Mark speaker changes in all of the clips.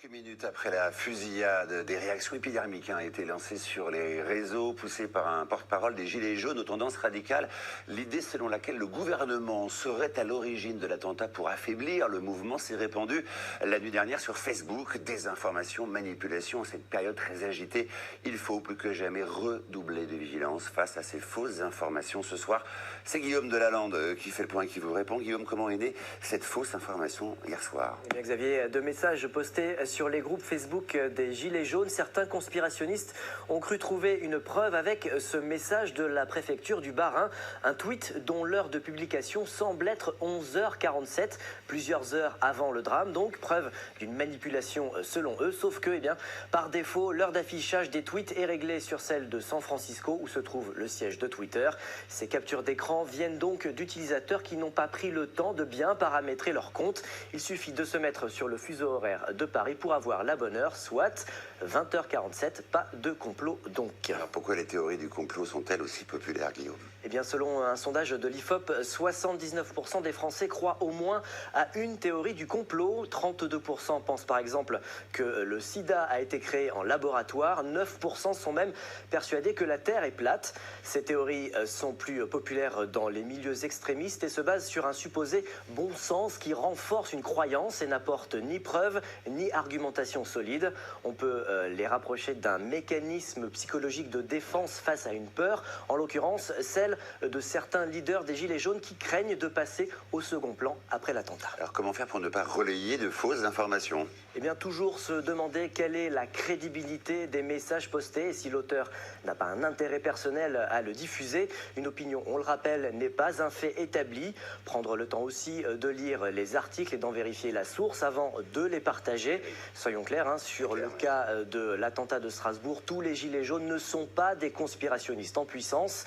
Speaker 1: Quelques minutes après la fusillade, des réactions épidermiques ont été lancées sur les réseaux, poussées par un porte-parole des Gilets jaunes aux tendances radicales. L'idée selon laquelle le gouvernement serait à l'origine de l'attentat pour affaiblir le mouvement s'est répandue la nuit dernière sur Facebook. Désinformation, manipulation, en cette période très agitée, il faut plus que jamais redoubler de vigilance face à ces fausses informations. Ce soir, c'est Guillaume Delalande qui fait le point et qui vous répond. Guillaume, comment est née cette fausse information hier soir?
Speaker 2: Eh bien, Xavier, de messages postés sur les groupes Facebook des Gilets jaunes, certains conspirationnistes ont cru trouver une preuve avec ce message de la préfecture du Bas-Rhin, un tweet dont l'heure de publication semble être 11h47, plusieurs heures avant le drame, donc preuve d'une manipulation selon eux, sauf que, eh bien, par défaut, l'heure d'affichage des tweets est réglée sur celle de San Francisco où se trouve le siège de Twitter. Ces captures d'écran viennent donc d'utilisateurs qui n'ont pas pris le temps de bien paramétrer leur compte. Il suffit de se mettre sur le fuseau horaire de Paris pour avoir la bonne heure, soit 20h47, pas de complot donc.
Speaker 1: Alors pourquoi les théories du complot sont-elles aussi populaires, Guillaume?
Speaker 2: Eh bien, selon un sondage de l'IFOP, 79% des Français croient au moins à une théorie du complot. 32% pensent par exemple que le sida a été créé en laboratoire. 9% sont même persuadés que la Terre est plate. Ces théories sont plus populaires dans les milieux extrémistes et se basent sur un supposé bon sens qui renforce une croyance et n'apporte ni preuve ni argumentation solide. On peut les rapprocher d'un mécanisme psychologique de défense face à une peur, en l'occurrence celle de certains leaders des Gilets jaunes qui craignent de passer au second plan après l'attentat.
Speaker 1: Alors comment faire pour ne pas relayer de fausses informations?
Speaker 2: Eh bien, toujours se demander quelle est la crédibilité des messages postés et si l'auteur n'a pas un intérêt personnel à le diffuser. Une opinion, on le rappelle, n'est pas un fait établi. Prendre le temps aussi de lire les articles et d'en vérifier la source avant de les partager. Soyons clairs, sur le cas de l'attentat de Strasbourg, tous les Gilets jaunes ne sont pas des conspirationnistes en puissance.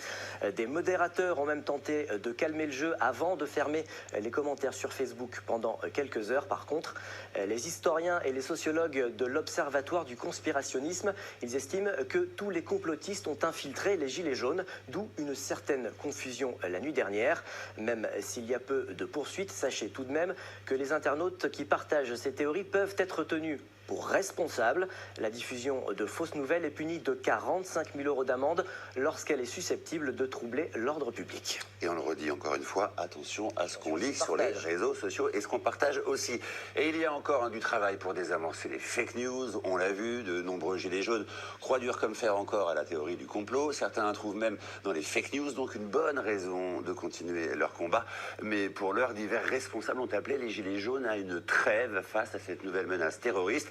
Speaker 2: Des modérateurs ont même tenté de calmer le jeu avant de fermer les commentaires sur Facebook pendant quelques heures. Par contre, les historiens et les sociologues de l'Observatoire du conspirationnisme, ils estiment que tous les complotistes ont infiltré les Gilets jaunes, d'où une certaine confusion la nuit dernière. Même s'il y a peu de poursuites, sachez tout de même que les internautes qui partagent ces théories peuvent être tenus pour responsables. La diffusion de fausses nouvelles est punie de 45 000 € d'amende lorsqu'elle est susceptible de troubler l'ordre public.
Speaker 1: Et on le redit encore une fois, attention à ce qu'on lit sur les réseaux sociaux et ce qu'on partage aussi. Et il y a encore du travail pour désamorcer les fake news. On l'a vu, de nombreux gilets jaunes croient dur comme fer encore à la théorie du complot. Certains trouvent même dans les fake news donc une bonne raison de continuer leur combat. Mais pour l'heure, divers responsables ont appelé les gilets jaunes à une trêve face à cette nouvelle menace terroriste.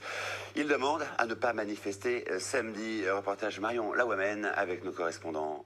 Speaker 1: Ils demandent à ne pas manifester samedi. Reportage Marion Laouamène avec nos correspondants.